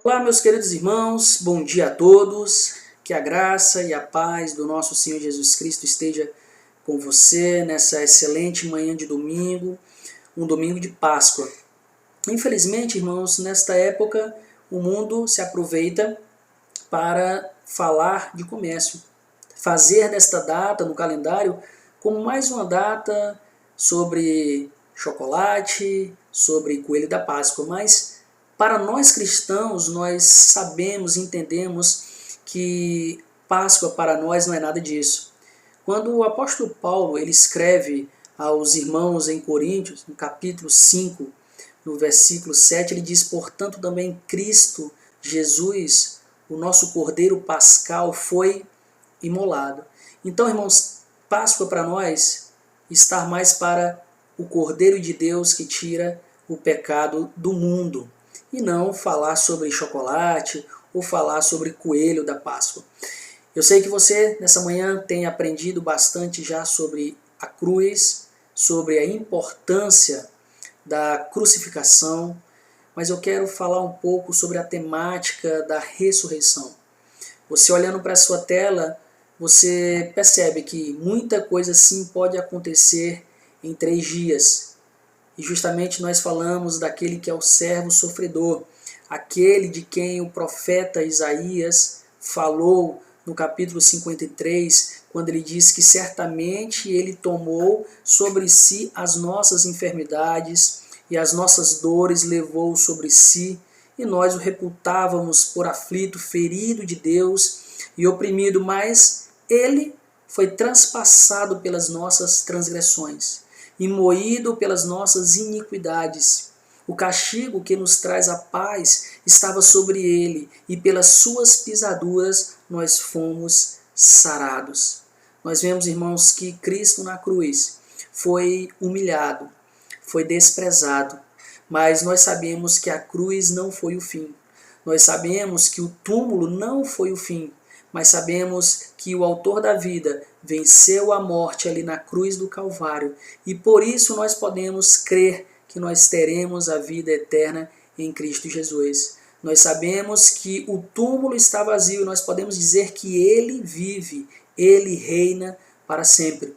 Olá, meus queridos irmãos, bom dia a todos. Que a graça e a paz do nosso Senhor Jesus Cristo esteja com você nessa excelente manhã de domingo, um domingo de Páscoa. Infelizmente, irmãos, nesta época o mundo se aproveita para falar de comércio, fazer desta data no calendário como mais uma data sobre chocolate, sobre coelho da Páscoa, mas para nós cristãos, nós sabemos, entendemos que Páscoa para nós não é nada disso. Quando o apóstolo Paulo ele escreve aos irmãos em Coríntios, no capítulo 5, no versículo 7, ele diz: portanto também Cristo Jesus, o nosso Cordeiro Pascal, foi imolado. Então, irmãos, Páscoa para nós está mais para o Cordeiro de Deus que tira o pecado do mundo, e não falar sobre chocolate ou falar sobre coelho da Páscoa. Eu sei que você, nessa manhã, tem aprendido bastante já sobre a cruz, sobre a importância da crucificação, mas eu quero falar um pouco sobre a temática da ressurreição. Você olhando para a sua tela, você percebe que muita coisa sim pode acontecer em 3 dias. E justamente nós falamos daquele que é o servo sofredor, aquele de quem o profeta Isaías falou no capítulo 53, quando ele diz que certamente ele tomou sobre si as nossas enfermidades e as nossas dores levou sobre si, e nós o reputávamos por aflito, ferido de Deus e oprimido, mas ele foi transpassado pelas nossas transgressões e moído pelas nossas iniquidades. O castigo que nos traz a paz estava sobre ele, e pelas suas pisaduras nós fomos sarados. Nós vemos, irmãos, que Cristo na cruz foi humilhado, foi desprezado, mas nós sabemos que a cruz não foi o fim. Nós sabemos que o túmulo não foi o fim, mas sabemos que o autor da vida venceu a morte ali na cruz do Calvário, e por isso nós podemos crer que nós teremos a vida eterna em Cristo Jesus. Nós sabemos que o túmulo está vazio e nós podemos dizer que ele vive, ele reina para sempre.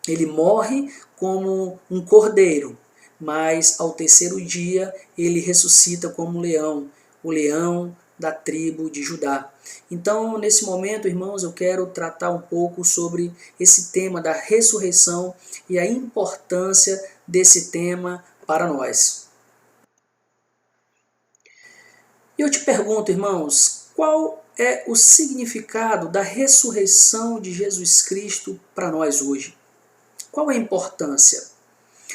Ele morre como um cordeiro, mas ao terceiro dia ele ressuscita como um leão, o leão da tribo de Judá. Então, nesse momento, irmãos, eu quero tratar um pouco sobre esse tema da ressurreição e a importância desse tema para nós. E eu te pergunto, irmãos, qual é o significado da ressurreição de Jesus Cristo para nós hoje? Qual é a importância?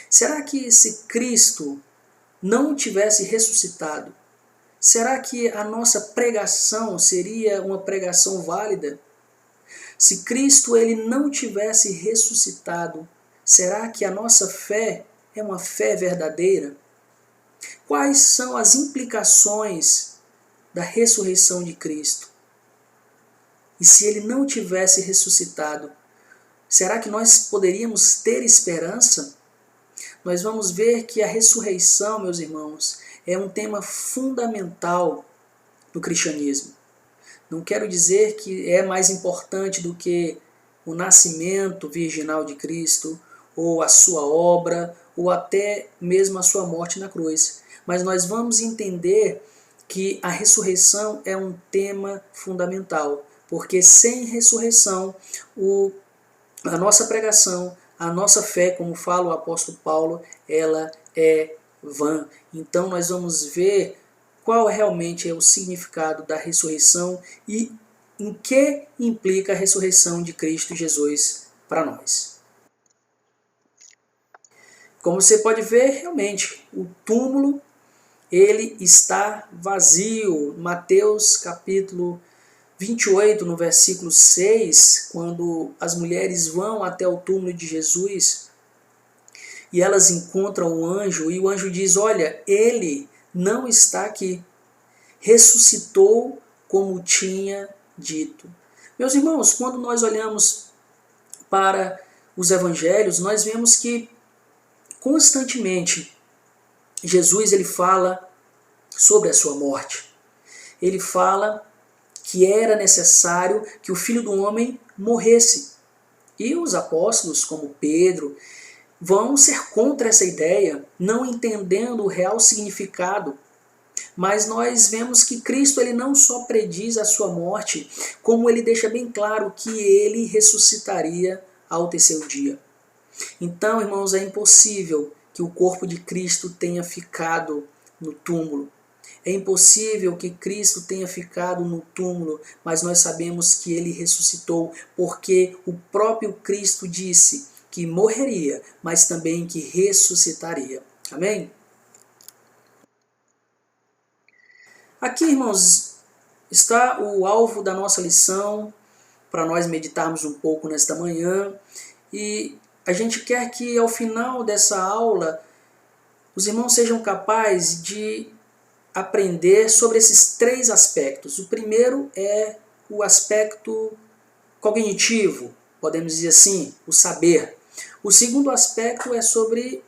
Será que se Cristo não tivesse ressuscitado, será que a nossa pregação seria uma pregação válida? Se Cristo ele não tivesse ressuscitado, será que a nossa fé é uma fé verdadeira? Quais são as implicações da ressurreição de Cristo? E se ele não tivesse ressuscitado, será que nós poderíamos ter esperança? Nós vamos ver que a ressurreição, meus irmãos, é um tema fundamental do cristianismo. Não quero dizer que é mais importante do que o nascimento virginal de Cristo, ou a sua obra, ou até mesmo a sua morte na cruz. Mas nós vamos entender que a ressurreição é um tema fundamental, porque sem ressurreição, a nossa pregação, a nossa fé, como fala o apóstolo Paulo, ela é vã. Então nós vamos ver qual realmente é o significado da ressurreição e em que implica a ressurreição de Cristo Jesus para nós. Como você pode ver, realmente, o túmulo ele está vazio. Mateus capítulo 28, no versículo 6, quando as mulheres vão até o túmulo de Jesus e elas encontram o anjo, e o anjo diz: olha, ele não está aqui, ressuscitou como tinha dito. Meus irmãos, quando nós olhamos para os evangelhos, nós vemos que constantemente Jesus ele fala sobre a sua morte. ele fala que era necessário que o Filho do Homem morresse. E os apóstolos, como Pedro, vão ser contra essa ideia, não entendendo o real significado. Mas nós vemos que Cristo ele não só prediz a sua morte, como ele deixa bem claro que ele ressuscitaria ao terceiro dia. Então, irmãos, é impossível que o corpo de Cristo tenha ficado no túmulo. É impossível que Cristo tenha ficado no túmulo, mas nós sabemos que ele ressuscitou, porque o próprio Cristo disse que morreria, mas também que ressuscitaria. Amém? Aqui, irmãos, está o alvo da nossa lição, para nós meditarmos um pouco nesta manhã. E a gente quer que ao final dessa aula, os irmãos sejam capazes de aprender sobre esses três aspectos. O primeiro é o aspecto cognitivo, podemos dizer assim, o saber. O segundo aspecto é sobre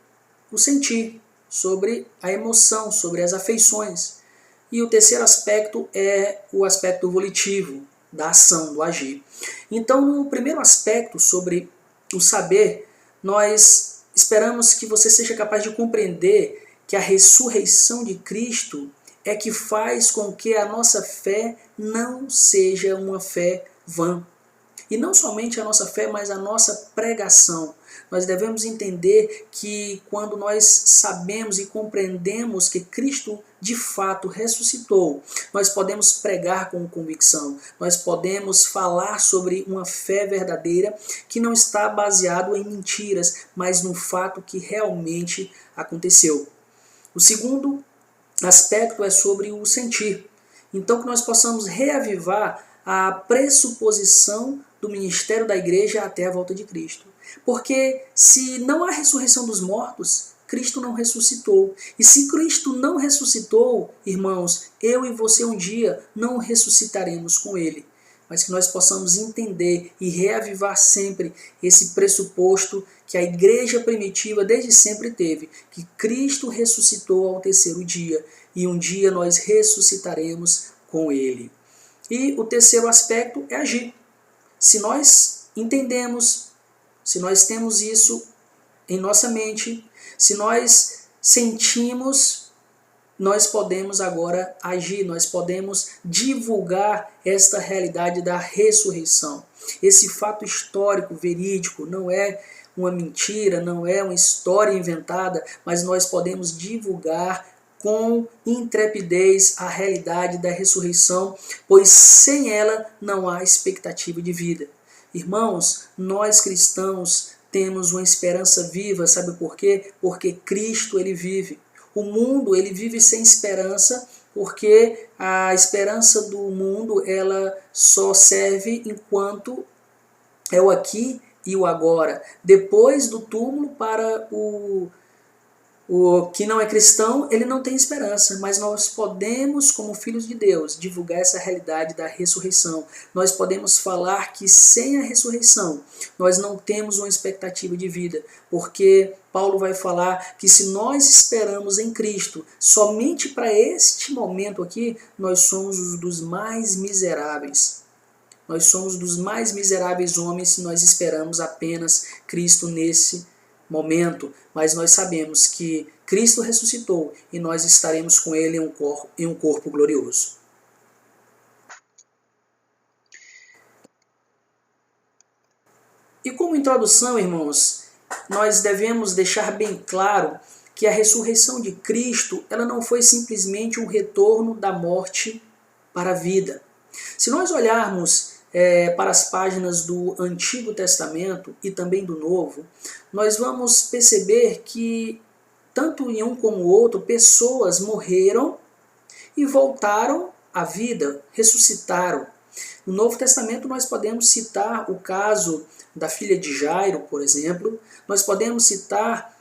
o sentir, sobre a emoção, sobre as afeições. E o terceiro aspecto é o aspecto volitivo, da ação, do agir. Então, no primeiro aspecto, sobre o saber, nós esperamos que você seja capaz de compreender que a ressurreição de Cristo é que faz com que a nossa fé não seja uma fé vã. E não somente a nossa fé, mas a nossa pregação. Nós devemos entender que quando nós sabemos e compreendemos que Cristo de fato ressuscitou, nós podemos pregar com convicção, nós podemos falar sobre uma fé verdadeira que não está baseado em mentiras, mas no fato que realmente aconteceu. O segundo aspecto é sobre o sentir. Então que nós possamos reavivar a pressuposição do ministério da igreja até a volta de Cristo. Porque se não há ressurreição dos mortos, Cristo não ressuscitou. E se Cristo não ressuscitou, irmãos, eu e você um dia não ressuscitaremos com Ele. Mas que nós possamos entender e reavivar sempre esse pressuposto que a igreja primitiva desde sempre teve, que Cristo ressuscitou ao terceiro dia, e um dia nós ressuscitaremos com Ele. E o terceiro aspecto é agir. Se nós entendemos, se nós temos isso em nossa mente, se nós sentimos, nós podemos agora agir, nós podemos divulgar esta realidade da ressurreição. Esse fato histórico, verídico, não é uma mentira, não é uma história inventada, mas nós podemos divulgar com intrepidez a realidade da ressurreição, pois sem ela não há expectativa de vida. Irmãos, nós cristãos temos uma esperança viva, sabe por quê? Porque Cristo ele vive. O mundo ele vive sem esperança, porque a esperança do mundo ela só serve enquanto é o aqui e o agora. Depois do túmulo, para o que não é cristão, ele não tem esperança, mas nós podemos, como filhos de Deus, divulgar essa realidade da ressurreição. Nós podemos falar que sem a ressurreição, nós não temos uma expectativa de vida, porque Paulo vai falar que se nós esperamos em Cristo, somente para este momento aqui, nós somos os dos mais miseráveis. Nós somos dos mais miseráveis homens se nós esperamos apenas Cristo nesse momento, mas nós sabemos que Cristo ressuscitou e nós estaremos com Ele em um corpo glorioso. E como introdução, irmãos, nós devemos deixar bem claro que a ressurreição de Cristo ela não foi simplesmente um retorno da morte para a vida. Se nós olharmos para as páginas do Antigo Testamento e também do Novo, nós vamos perceber que, tanto em um como o outro, pessoas morreram e voltaram à vida, ressuscitaram. No Novo Testamento nós podemos citar o caso da filha de Jairo, por exemplo, nós podemos citar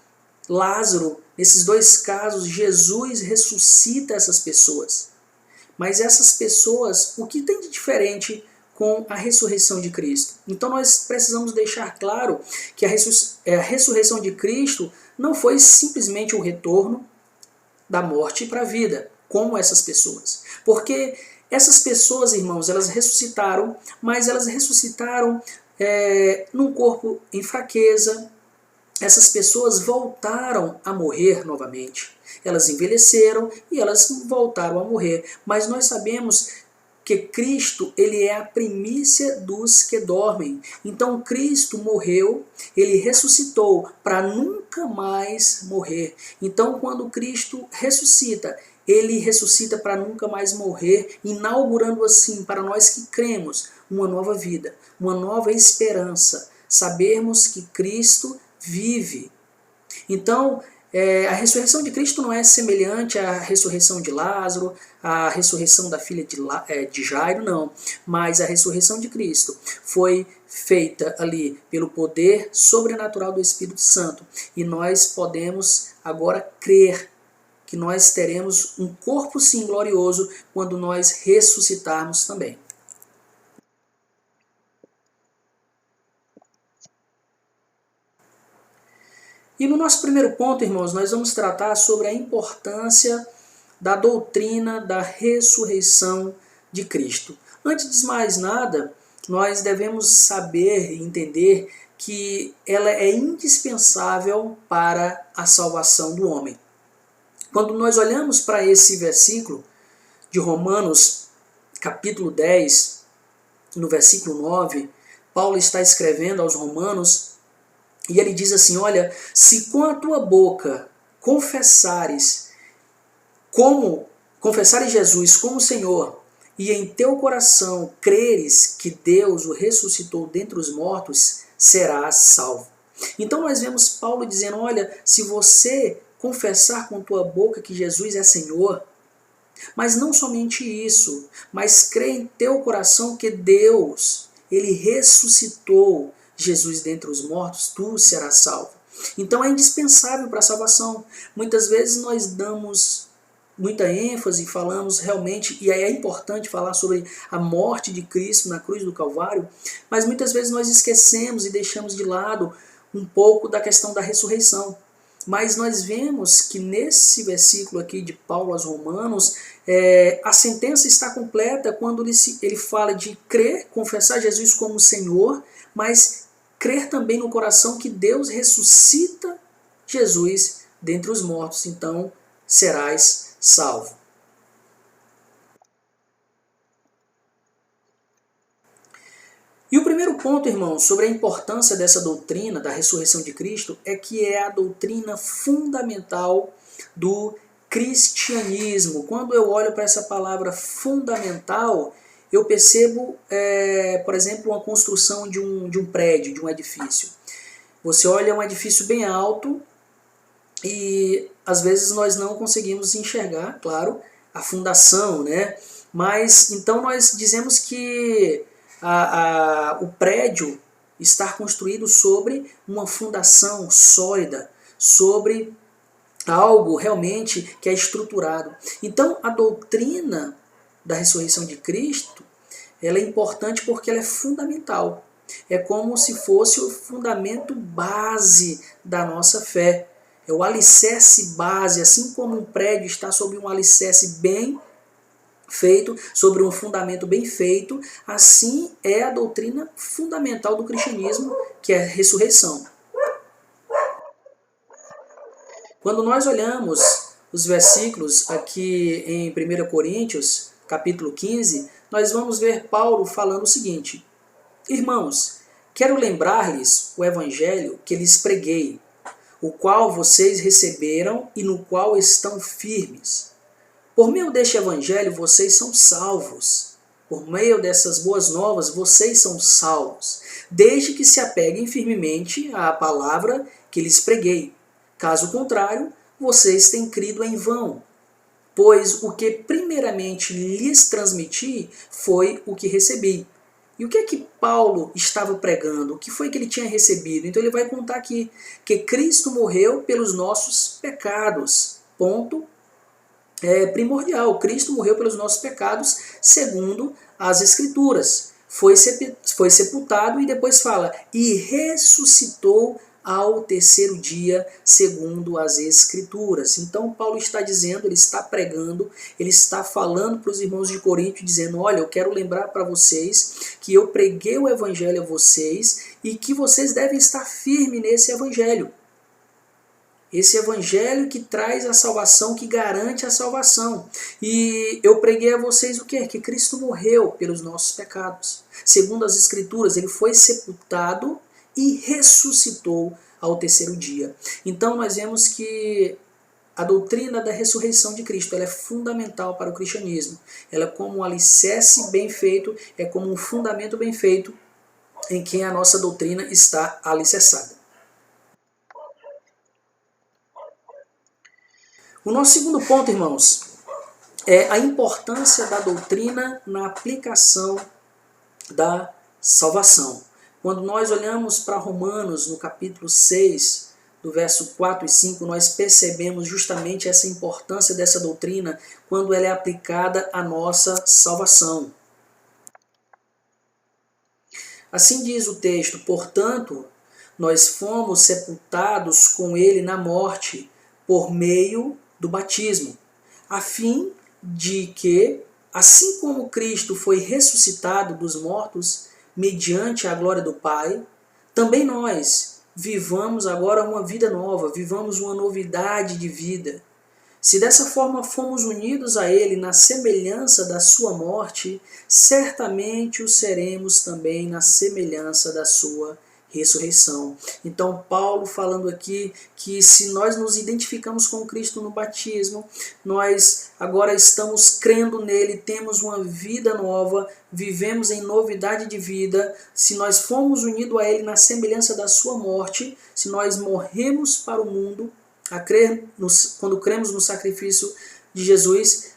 Lázaro. Nesses dois casos, Jesus ressuscita essas pessoas. Mas essas pessoas, o que tem de diferente com a ressurreição de Cristo? Então nós precisamos deixar claro que a ressurreição de Cristo não foi simplesmente o retorno da morte para a vida, como essas pessoas. Porque Essas pessoas, irmãos, elas ressuscitaram, mas elas ressuscitaram num corpo em fraqueza. Essas pessoas voltaram a morrer novamente. Elas envelheceram e elas voltaram a morrer. Mas nós sabemos que Cristo, ele é a primícia dos que dormem. Então Cristo morreu, ele ressuscitou para nunca mais morrer. Então quando Cristo ressuscita, ele ressuscita para nunca mais morrer, inaugurando assim para nós que cremos uma nova vida, uma nova esperança. Sabermos que Cristo vive. Então, a ressurreição de Cristo não é semelhante à ressurreição de Lázaro, à ressurreição da filha de Jairo, não. Mas a ressurreição de Cristo foi feita ali pelo poder sobrenatural do Espírito Santo. E nós podemos agora crer que nós teremos um corpo sim glorioso quando nós ressuscitarmos também. E no nosso primeiro ponto, irmãos, nós vamos tratar sobre a importância da doutrina da ressurreição de Cristo. Antes de mais nada, nós devemos saber e entender que ela é indispensável para a salvação do homem. Quando nós olhamos para esse versículo de Romanos, capítulo 10, no versículo 9, Paulo está escrevendo aos romanos e ele diz assim, olha, se com a tua boca confessares Jesus como Senhor e em teu coração creres que Deus o ressuscitou dentre os mortos, serás salvo. Então nós vemos Paulo dizendo, olha, se você confessar com tua boca que Jesus é Senhor, mas não somente isso, mas crê em teu coração que Deus, ele ressuscitou Jesus dentre os mortos, tu serás salvo. Então é indispensável para a salvação. Muitas vezes nós damos muita ênfase, falamos realmente, e é importante falar sobre a morte de Cristo na cruz do Calvário, mas muitas vezes nós esquecemos e deixamos de lado um pouco da questão da ressurreição. Mas nós vemos que nesse versículo aqui de Paulo aos Romanos, a sentença está completa quando ele fala de crer, confessar Jesus como Senhor, mas crer também no coração que Deus ressuscita Jesus dentre os mortos, então serás salvo. E o primeiro ponto, irmãos, sobre a importância dessa doutrina da ressurreição de Cristo é que é a doutrina fundamental do cristianismo. Quando eu olho para essa palavra fundamental, eu percebo, por exemplo, uma construção de um prédio, de um edifício. Você olha um edifício bem alto e às vezes nós não conseguimos enxergar, claro, a fundação, né? Mas então nós dizemos que o prédio está construído sobre uma fundação sólida, sobre algo realmente que é estruturado. Então a doutrina da ressurreição de Cristo, ela é importante porque ela é fundamental. É como se fosse o fundamento base da nossa fé. É o alicerce base, assim como um prédio está sobre um alicerce bem feito, sobre um fundamento bem feito, assim é a doutrina fundamental do cristianismo, que é a ressurreição. Quando nós olhamos os versículos aqui em 1 Coríntios, capítulo 15, nós vamos ver Paulo falando o seguinte: irmãos, quero lembrar-lhes o evangelho que lhes preguei, o qual vocês receberam e no qual estão firmes. Por meio deste evangelho vocês são salvos. Por meio dessas boas novas vocês são salvos, desde que se apeguem firmemente à palavra que lhes preguei. Caso contrário, vocês têm crido em vão. Pois o que primeiramente lhes transmiti foi o que recebi. E o que é que Paulo estava pregando? O que foi que ele tinha recebido? Então ele vai contar aqui que Cristo morreu pelos nossos pecados. Ponto primordial. Cristo morreu pelos nossos pecados segundo as Escrituras. Foi sepultado e depois fala, e ressuscitou ao terceiro dia, segundo as Escrituras. Então Paulo está dizendo, ele está pregando, ele está falando para os irmãos de Corinto, dizendo, olha, eu quero lembrar para vocês que eu preguei o evangelho a vocês e que vocês devem estar firmes nesse evangelho. Esse evangelho que traz a salvação, que garante a salvação. E eu preguei a vocês o quê? Que Cristo morreu pelos nossos pecados. Segundo as Escrituras, ele foi sepultado e ressuscitou ao terceiro dia. Então nós vemos que a doutrina da ressurreição de Cristo ela é fundamental para o cristianismo. Ela é como um alicerce bem feito, é como um fundamento bem feito em que a nossa doutrina está alicerçada. O nosso segundo ponto, irmãos, é a importância da doutrina na aplicação da salvação. Quando nós olhamos para Romanos, no capítulo 6, do verso 4 e 5, nós percebemos justamente essa importância dessa doutrina quando ela é aplicada à nossa salvação. Assim diz o texto, portanto, nós fomos sepultados com ele na morte por meio do batismo, a fim de que, assim como Cristo foi ressuscitado dos mortos, mediante a glória do Pai, também nós vivamos agora uma vida nova, vivamos uma novidade de vida. Se dessa forma fomos unidos a Ele na semelhança da sua morte, certamente o seremos também na semelhança da sua ressurreição. Então Paulo falando aqui que se nós nos identificamos com Cristo no batismo, nós agora estamos crendo nele, temos uma vida nova, vivemos em novidade de vida. Se nós fomos unidos a ele na semelhança da sua morte, se nós morremos para o mundo, quando cremos no sacrifício de Jesus,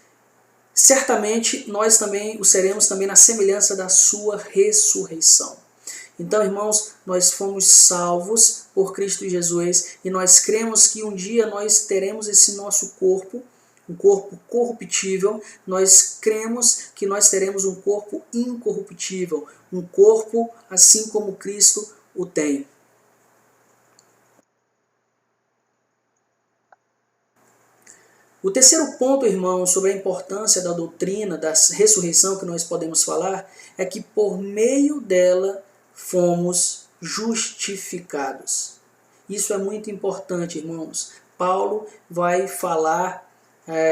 certamente nós também o seremos também na semelhança da sua ressurreição. Então, irmãos, nós fomos salvos por Cristo Jesus e nós cremos que um dia nós teremos esse nosso corpo, um corpo corruptível, nós cremos que nós teremos um corpo incorruptível, um corpo assim como Cristo o tem. O terceiro ponto, irmãos, sobre a importância da doutrina da ressurreição que nós podemos falar é que por meio dela fomos justificados. Isso é muito importante, irmãos. Paulo vai falar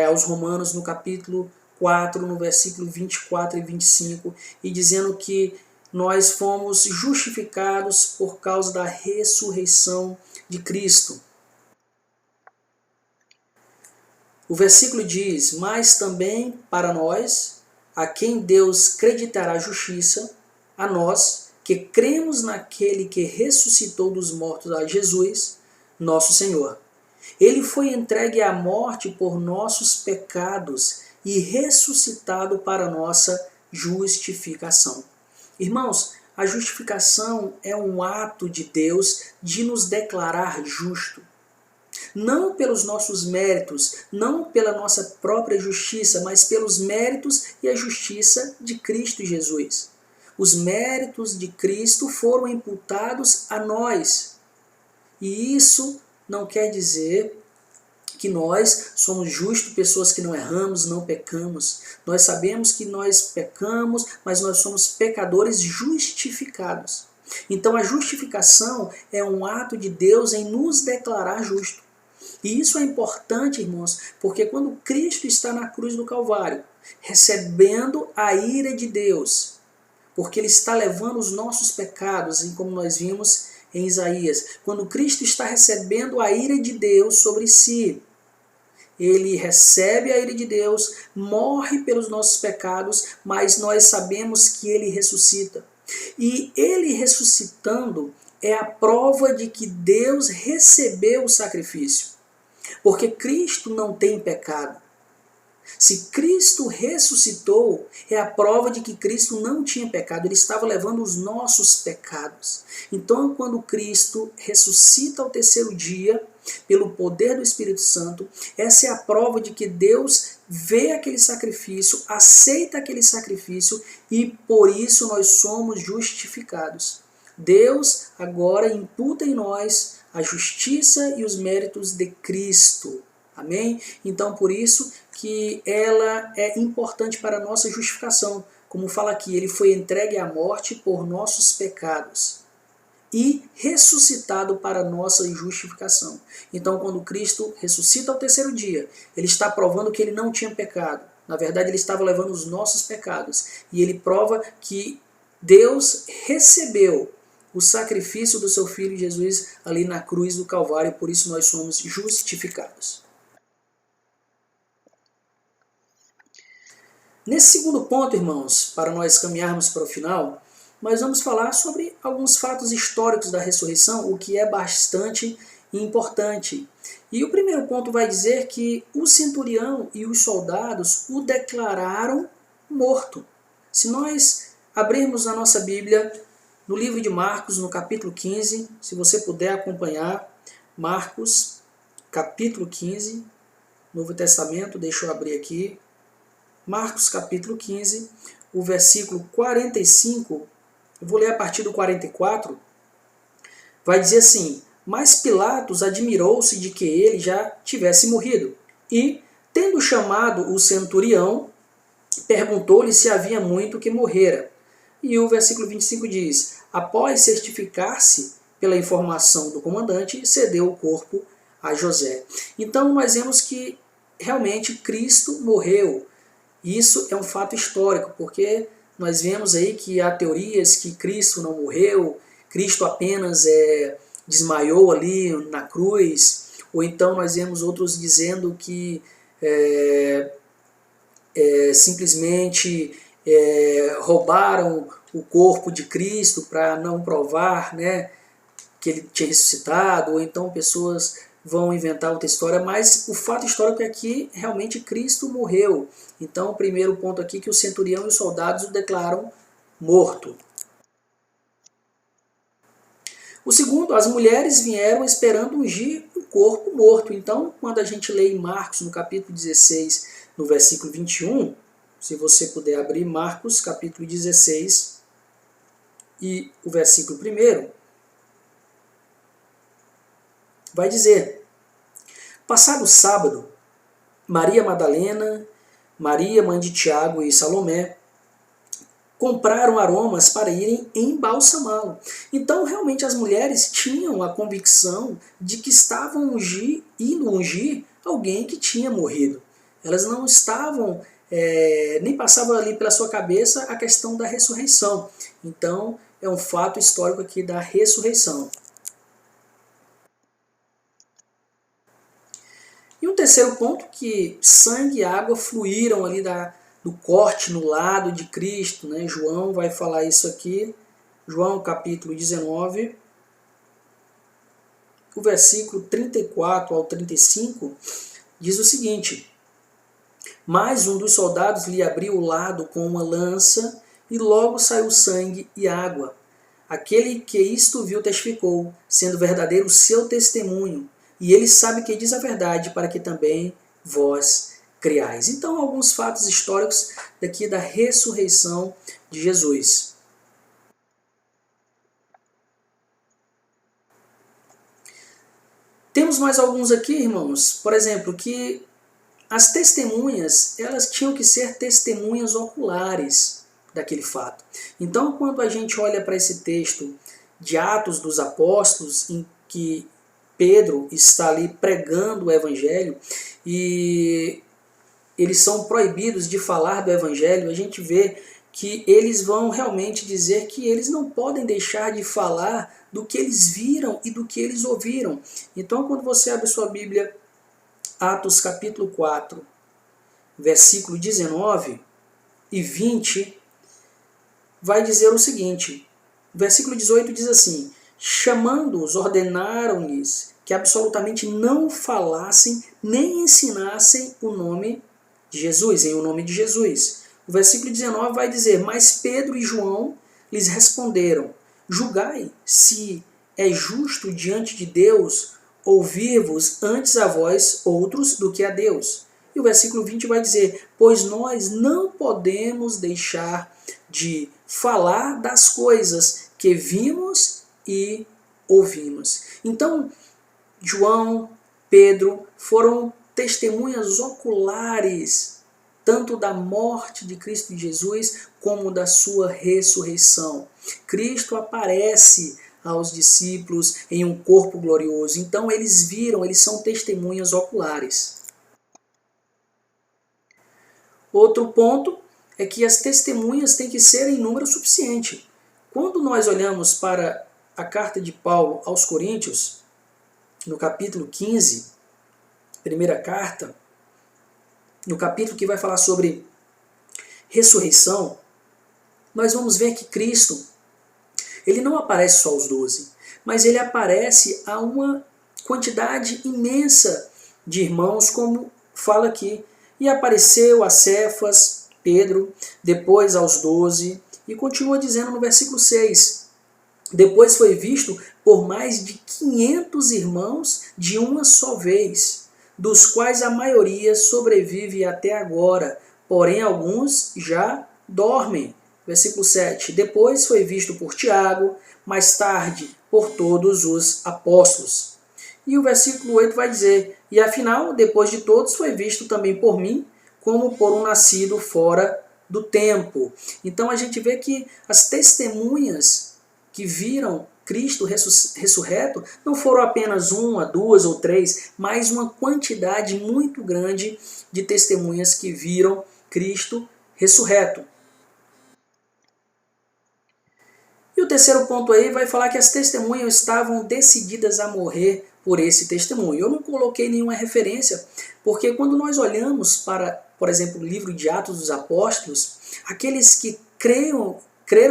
aos Romanos no capítulo 4, no versículo 24 e 25, e dizendo que nós fomos justificados por causa da ressurreição de Cristo. O versículo diz, mas também para nós, a quem Deus creditará justiça, a nós, que cremos naquele que ressuscitou dos mortos a Jesus, nosso Senhor. Ele foi entregue à morte por nossos pecados e ressuscitado para nossa justificação. Irmãos, a justificação é um ato de Deus de nos declarar justo. Não pelos nossos méritos, não pela nossa própria justiça, mas pelos méritos e a justiça de Cristo Jesus. Os méritos de Cristo foram imputados a nós. E isso não quer dizer que nós somos justos, pessoas que não erramos, não pecamos. Nós sabemos que nós pecamos, mas nós somos pecadores justificados. Então a justificação é um ato de Deus em nos declarar justo. E isso é importante, irmãos, porque quando Cristo está na cruz do Calvário, recebendo a ira de Deus, porque Ele está levando os nossos pecados, assim como nós vimos em Isaías. Quando Cristo está recebendo a ira de Deus sobre si, Ele recebe a ira de Deus, morre pelos nossos pecados, mas nós sabemos que Ele ressuscita. E Ele ressuscitando é a prova de que Deus recebeu o sacrifício. Porque Cristo não tem pecado. Se Cristo ressuscitou, é a prova de que Cristo não tinha pecado, Ele estava levando os nossos pecados. Então, quando Cristo ressuscita ao terceiro dia, pelo poder do Espírito Santo, essa é a prova de que Deus vê aquele sacrifício, aceita aquele sacrifício e por isso nós somos justificados. Deus agora imputa em nós a justiça e os méritos de Cristo. Amém? Então, por isso que ela é importante para a nossa justificação. Como fala aqui, ele foi entregue à morte por nossos pecados e ressuscitado para a nossa justificação. Então, quando Cristo ressuscita ao terceiro dia, ele está provando que ele não tinha pecado. Na verdade, ele estava levando os nossos pecados. E ele prova que Deus recebeu o sacrifício do seu Filho Jesus ali na cruz do Calvário, por isso nós somos justificados. Nesse segundo ponto, irmãos, para nós caminharmos para o final, nós vamos falar sobre alguns fatos históricos da ressurreição, o que é bastante importante. E o primeiro ponto vai dizer que o centurião e os soldados o declararam morto. Se nós abrirmos a nossa Bíblia no livro de Marcos, no capítulo 15, se você puder acompanhar, Marcos, capítulo 15, Novo Testamento, deixa eu abrir aqui. Marcos capítulo 15, o versículo 45, eu vou ler a partir do 44, vai dizer assim: mas Pilatos admirou-se de que ele já tivesse morrido, e, tendo chamado o centurião, perguntou-lhe se havia muito que morrera. E o versículo 25 diz: após certificar-se pela informação do comandante, cedeu o corpo a José. Então nós vemos que realmente Cristo morreu. Isso é um fato histórico, porque nós vemos aí que há teorias que Cristo não morreu, Cristo apenas desmaiou ali na cruz, ou então nós vemos outros dizendo que simplesmente roubaram o corpo de Cristo para não provar, né, que ele tinha ressuscitado, ou então pessoas vão inventar outra história, mas o fato histórico é que realmente Cristo morreu. Então, o primeiro ponto aqui é que o centurião e os soldados o declaram morto. O segundo, as mulheres vieram esperando ungir o corpo morto. Então, quando a gente lê em Marcos, no capítulo 16, no versículo 21, se você puder abrir Marcos, capítulo 16, e o versículo 1, vai dizer: passado o sábado, Maria Madalena, Maria, mãe de Tiago e Salomé, compraram aromas para irem embalsamá-lo. Então, realmente, as mulheres tinham a convicção de que estavam indo ungir alguém que tinha morrido. Elas não estavam, nem passava ali pela sua cabeça a questão da ressurreição. Então, é um fato histórico aqui da ressurreição. E um terceiro ponto, que sangue e água fluíram ali do corte no lado de Cristo, né? João vai falar isso aqui, João capítulo 19, o versículo 34 ao 35, diz o seguinte: mas um dos soldados lhe abriu o lado com uma lança, e logo saiu sangue e água. Aquele que isto viu testificou, sendo verdadeiro o seu testemunho, e ele sabe que diz a verdade, para que também vós creais. Então, alguns fatos históricos daqui da ressurreição de Jesus. Temos mais alguns aqui, irmãos. Por exemplo, que as testemunhas, elas tinham que ser testemunhas oculares daquele fato. Então, quando a gente olha para esse texto de Atos dos Apóstolos, em que Pedro está ali pregando o Evangelho e eles são proibidos de falar do Evangelho, a gente vê que eles vão realmente dizer que eles não podem deixar de falar do que eles viram e do que eles ouviram. Então, quando você abre sua Bíblia, Atos capítulo 4, versículo 19 e 20, vai dizer o seguinte, versículo 18 diz assim: chamando-os, ordenaram-lhes que absolutamente não falassem nem ensinassem o nome de Jesus, em o nome de Jesus. O versículo 19 vai dizer: mas Pedro e João lhes responderam: julgai se é justo diante de Deus ouvir-vos antes a vós outros do que a Deus. E o versículo 20 vai dizer: pois nós não podemos deixar de falar das coisas que vimos e ouvimos. Então, João, Pedro foram testemunhas oculares tanto da morte de Cristo Jesus como da sua ressurreição. Cristo aparece aos discípulos em um corpo glorioso. Então eles viram, eles são testemunhas oculares. Outro ponto é que as testemunhas têm que ser em número suficiente. Quando nós olhamos para a carta de Paulo aos Coríntios, no capítulo 15, primeira carta, no capítulo que vai falar sobre ressurreição, nós vamos ver que Cristo, ele não aparece só aos 12, mas ele aparece a uma quantidade imensa de irmãos, como fala aqui. E apareceu a Cefas, Pedro, depois aos 12, e continua dizendo no versículo 6, depois foi visto por mais de 500 irmãos de uma só vez, dos quais a maioria sobrevive até agora, porém alguns já dormem. Versículo 7, depois foi visto por Tiago, mais tarde por todos os apóstolos. E o versículo 8 vai dizer, e afinal, depois de todos, foi visto também por mim, como por um nascido fora do tempo. Então a gente vê que as testemunhas que viram Cristo ressurreto não foram apenas uma, duas ou três, mas uma quantidade muito grande de testemunhas que viram Cristo ressurreto. E o terceiro ponto aí vai falar que as testemunhas estavam decididas a morrer por esse testemunho. Eu não coloquei nenhuma referência, porque quando nós olhamos para, por exemplo, o livro de Atos dos Apóstolos, aqueles que creram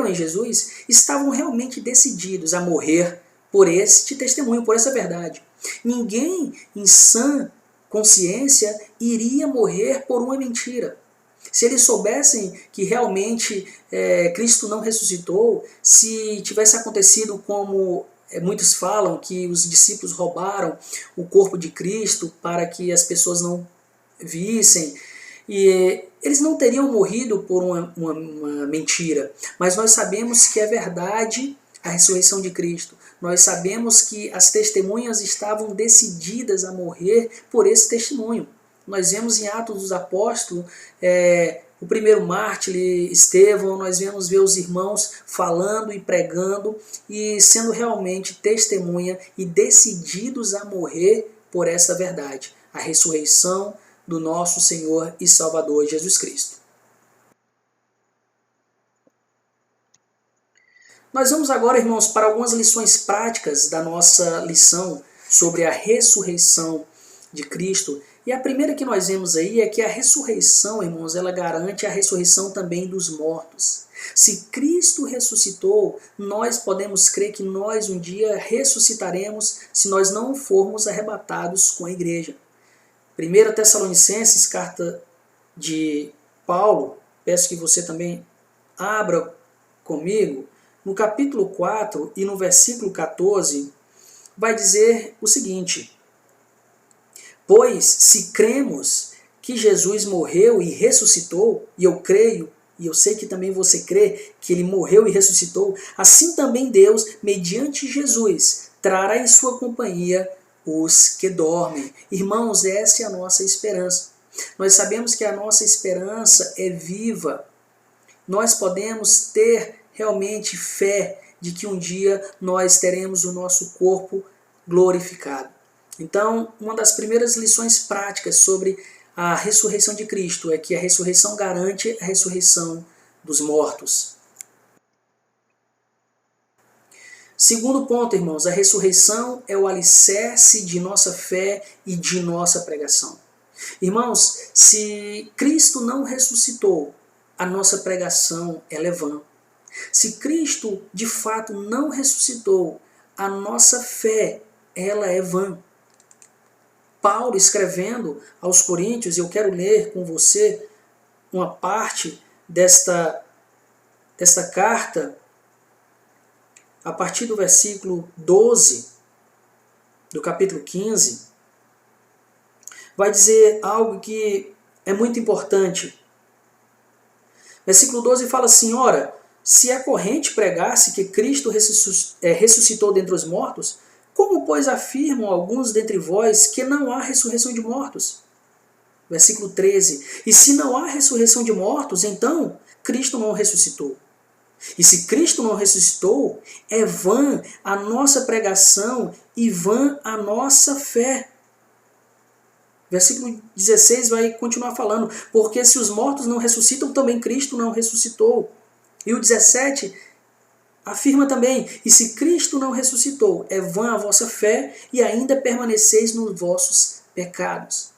em Jesus estavam realmente decididos a morrer por este testemunho, por essa verdade. Ninguém em sã consciência iria morrer por uma mentira. Se eles soubessem que realmente Cristo não ressuscitou, se tivesse acontecido como muitos falam, que os discípulos roubaram o corpo de Cristo para que as pessoas não vissem, e eles não teriam morrido por uma mentira. Mas nós sabemos que é verdade a ressurreição de Cristo. Nós sabemos que as testemunhas estavam decididas a morrer por esse testemunho. Nós vemos em Atos dos Apóstolos, o primeiro mártir, Estevão, nós vemos ver os irmãos falando e pregando e sendo realmente testemunha e decididos a morrer por essa verdade, a ressurreição do nosso Senhor e Salvador Jesus Cristo. Nós vamos agora, irmãos, para algumas lições práticas da nossa lição sobre a ressurreição de Cristo. E a primeira que nós vemos aí é que a ressurreição, irmãos, ela garante a ressurreição também dos mortos. Se Cristo ressuscitou, nós podemos crer que nós um dia ressuscitaremos se nós não formos arrebatados com a igreja. 1 Tessalonicenses, carta de Paulo, peço que você também abra comigo, no capítulo 4 e no versículo 14, vai dizer o seguinte: pois se cremos que Jesus morreu e ressuscitou, e eu creio, e eu sei que também você crê, que ele morreu e ressuscitou, assim também Deus, mediante Jesus, trará em sua companhia os que dormem. Irmãos, essa é a nossa esperança. Nós sabemos que a nossa esperança é viva. Nós podemos ter realmente fé de que um dia nós teremos o nosso corpo glorificado. Então, uma das primeiras lições práticas sobre a ressurreição de Cristo é que a ressurreição garante a ressurreição dos mortos. Segundo ponto, irmãos, a ressurreição é o alicerce de nossa fé e de nossa pregação. Irmãos, se Cristo não ressuscitou, a nossa pregação ela é vã. Se Cristo de fato não ressuscitou, a nossa fé ela é vã. Paulo, escrevendo aos Coríntios, eu quero ler com você uma parte desta carta, a partir do versículo 12, do capítulo 15, vai dizer algo que é muito importante. Versículo 12 fala assim: ora, Se a corrente pregasse que Cristo ressuscitou dentre os mortos, como, pois, afirmam alguns dentre vós que não há ressurreição de mortos? Versículo 13. E se não há ressurreição de mortos, então Cristo não ressuscitou. E se Cristo não ressuscitou, é vã a nossa pregação e vã a nossa fé. Versículo 16 vai continuar falando, porque se os mortos não ressuscitam, também Cristo não ressuscitou. E o 17 afirma também, e se Cristo não ressuscitou, é vã a vossa fé e ainda permaneceis nos vossos pecados.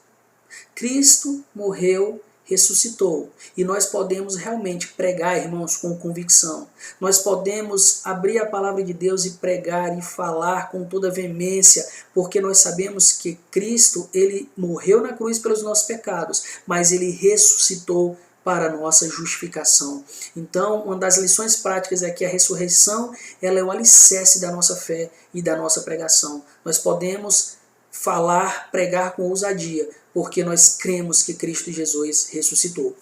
Cristo morreu, ressuscitou. E nós podemos realmente pregar, irmãos, com convicção. Nós podemos abrir a palavra de Deus e pregar e falar com toda veemência, porque nós sabemos que Cristo, ele morreu na cruz pelos nossos pecados, mas ele ressuscitou para a nossa justificação. Então, uma das lições práticas é que a ressurreição, ela é o alicerce da nossa fé e da nossa pregação. Nós podemos falar, pregar com ousadia, porque nós cremos que Cristo Jesus ressuscitou.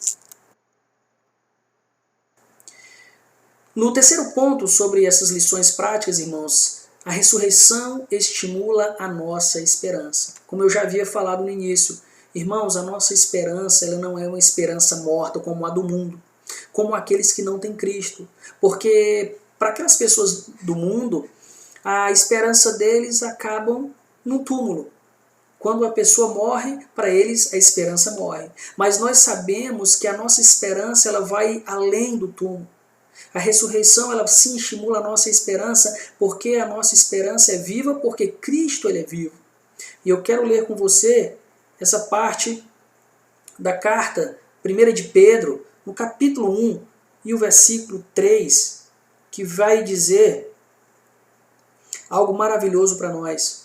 No terceiro ponto sobre essas lições práticas, irmãos, a ressurreição estimula a nossa esperança. Como eu já havia falado no início, irmãos, a nossa esperança ela não é uma esperança morta como a do mundo, como aqueles que não têm Cristo. Porque para aquelas pessoas do mundo, a esperança deles acaba no túmulo. Quando a pessoa morre, para eles a esperança morre. Mas nós sabemos que a nossa esperança ela vai além do túmulo. A ressurreição ela sim estimula a nossa esperança, porque a nossa esperança é viva, porque Cristo ele é vivo. E eu quero ler com você essa parte da carta 1 de Pedro, no capítulo 1 e o versículo 3, que vai dizer algo maravilhoso para nós.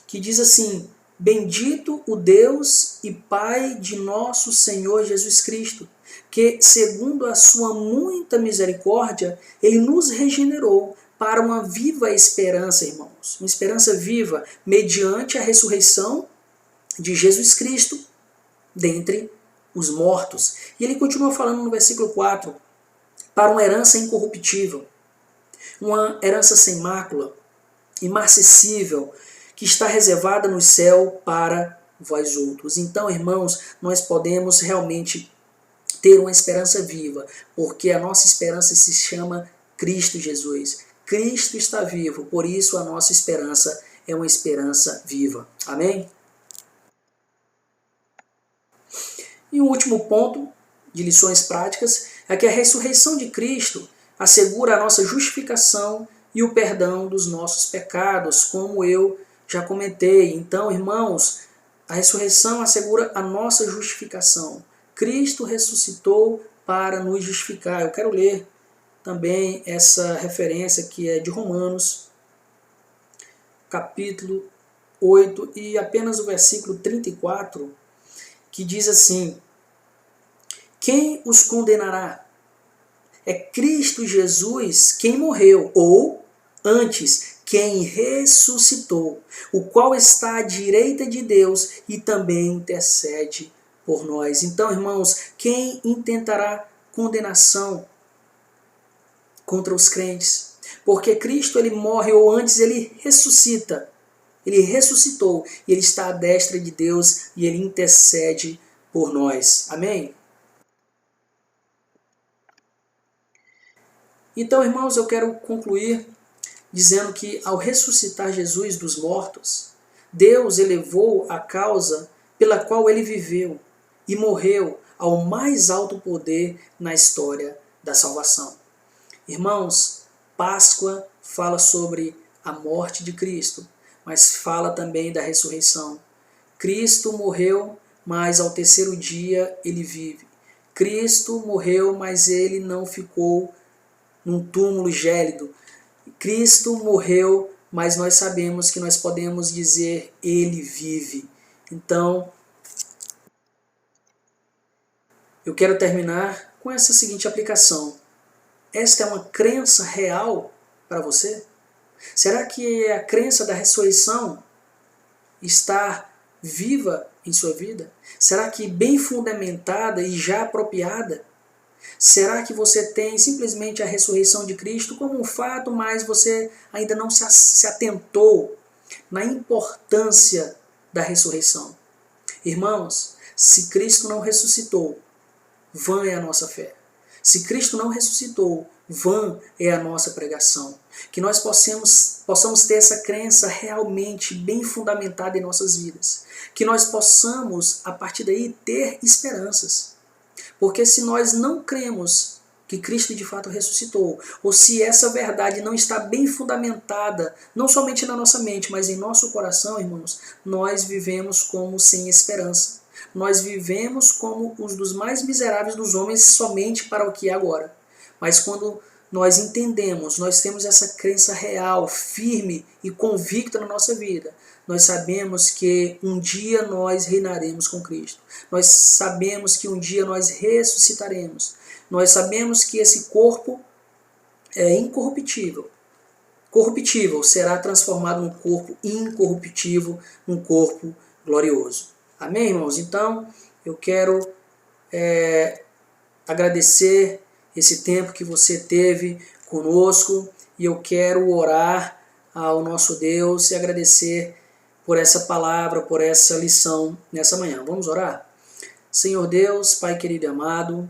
Que diz assim: bendito o Deus e Pai de nosso Senhor Jesus Cristo, que, segundo a sua muita misericórdia, ele nos regenerou para uma viva esperança, irmãos. Uma esperança viva, mediante a ressurreição de Jesus Cristo dentre os mortos. E ele continua falando no versículo 4, para uma herança incorruptível, uma herança sem mácula, imarcessível, que está reservada no céu para vós outros. Então, irmãos, nós podemos realmente ter uma esperança viva, porque a nossa esperança se chama Cristo Jesus. Cristo está vivo, por isso a nossa esperança é uma esperança viva. Amém? E o último ponto de lições práticas é que a ressurreição de Cristo assegura a nossa justificação e o perdão dos nossos pecados, como eu já comentei. Então, irmãos, a ressurreição assegura a nossa justificação. Cristo ressuscitou para nos justificar. Eu quero ler também essa referência que é de Romanos, capítulo 8, e apenas o versículo 34, que diz assim: quem os condenará? É Cristo Jesus quem morreu, ou, antes, quem ressuscitou, o qual está à direita de Deus e também intercede por nós. Então, irmãos, quem intentará condenação contra os crentes? Porque Cristo ele morre, ou antes ele ressuscita. Ele ressuscitou e ele está à destra de Deus e ele intercede por nós. Amém? Então, irmãos, eu quero concluir dizendo que ao ressuscitar Jesus dos mortos, Deus elevou a causa pela qual ele viveu e morreu ao mais alto poder na história da salvação. Irmãos, Páscoa fala sobre a morte de Cristo, mas fala também da ressurreição. Cristo morreu, mas ao terceiro dia ele vive. Cristo morreu, mas ele não ficou num túmulo gélido. Cristo morreu, mas nós sabemos que nós podemos dizer ele vive. Então, eu quero terminar com essa seguinte aplicação. Esta é uma crença real para você? Será que a crença da ressurreição está viva em sua vida? Será que bem fundamentada e já apropriada? Será que você tem simplesmente a ressurreição de Cristo como um fato, mas você ainda não se atentou na importância da ressurreição? Irmãos, se Cristo não ressuscitou, vã é a nossa fé. Se Cristo não ressuscitou, vã é a nossa pregação. Que nós possamos ter essa crença realmente bem fundamentada em nossas vidas. Que nós possamos, a partir daí, ter esperanças. Porque se nós não cremos que Cristo de fato ressuscitou, ou se essa verdade não está bem fundamentada, não somente na nossa mente, mas em nosso coração, irmãos, nós vivemos como sem esperança. Nós vivemos como os dos mais miseráveis dos homens somente para o que é agora. Mas quando nós entendemos, nós temos essa crença real, firme e convicta na nossa vida, nós sabemos que um dia nós reinaremos com Cristo. Nós sabemos que um dia nós ressuscitaremos. Nós sabemos que esse corpo é incorruptível. Corruptível será transformado num corpo incorruptível, num corpo glorioso. Amém, irmãos? Então, eu quero agradecer esse tempo que você teve conosco e eu quero orar ao nosso Deus e agradecer por essa palavra, por essa lição nessa manhã. Vamos orar? Senhor Deus, Pai querido e amado,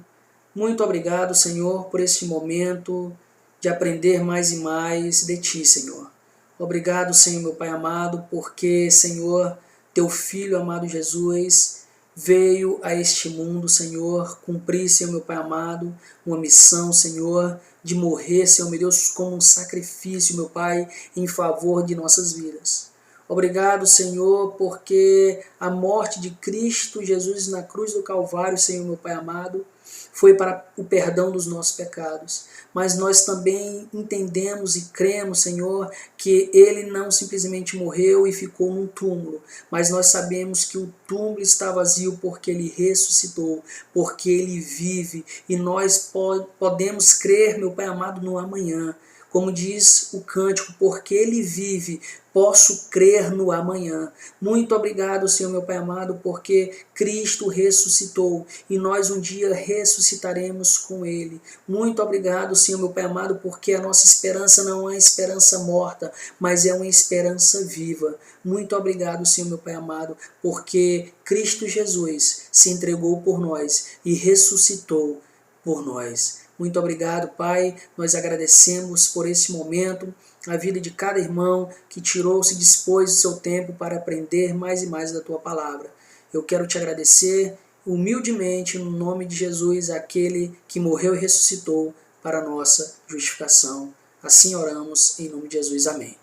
muito obrigado, Senhor, por este momento de aprender mais e mais de Ti, Senhor. Obrigado, Senhor, meu Pai amado, porque, Senhor, Teu Filho amado Jesus veio a este mundo, Senhor, cumprir, Senhor, meu Pai amado, uma missão, Senhor, de morrer, Senhor, meu Deus, como um sacrifício, meu Pai, em favor de nossas vidas. Obrigado, Senhor, porque a morte de Cristo Jesus na cruz do Calvário, Senhor, meu Pai amado, foi para o perdão dos nossos pecados. Mas nós também entendemos e cremos, Senhor, que Ele não simplesmente morreu e ficou num túmulo, mas nós sabemos que o túmulo está vazio porque Ele ressuscitou, porque Ele vive, e nós podemos crer, meu Pai amado, no amanhã. Como diz o cântico, porque Ele vive, posso crer no amanhã. Muito obrigado, Senhor, meu Pai amado, porque Cristo ressuscitou e nós um dia ressuscitaremos com Ele. Muito obrigado, Senhor, meu Pai amado, porque a nossa esperança não é esperança morta, mas é uma esperança viva. Muito obrigado, Senhor, meu Pai amado, porque Cristo Jesus se entregou por nós e ressuscitou por nós. Muito obrigado, Pai. Nós agradecemos por esse momento, a vida de cada irmão que tirou-se e dispôs o seu tempo para aprender mais e mais da Tua palavra. Eu quero te agradecer humildemente no nome de Jesus, aquele que morreu e ressuscitou para a nossa justificação. Assim oramos em nome de Jesus. Amém.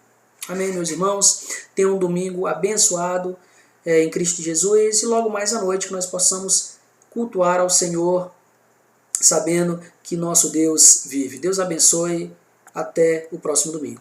Amém, meus irmãos. Tenham um domingo abençoado em Cristo Jesus e logo mais à noite que nós possamos cultuar ao Senhor, sabendo que nosso Deus vive. Deus abençoe. Até o próximo domingo.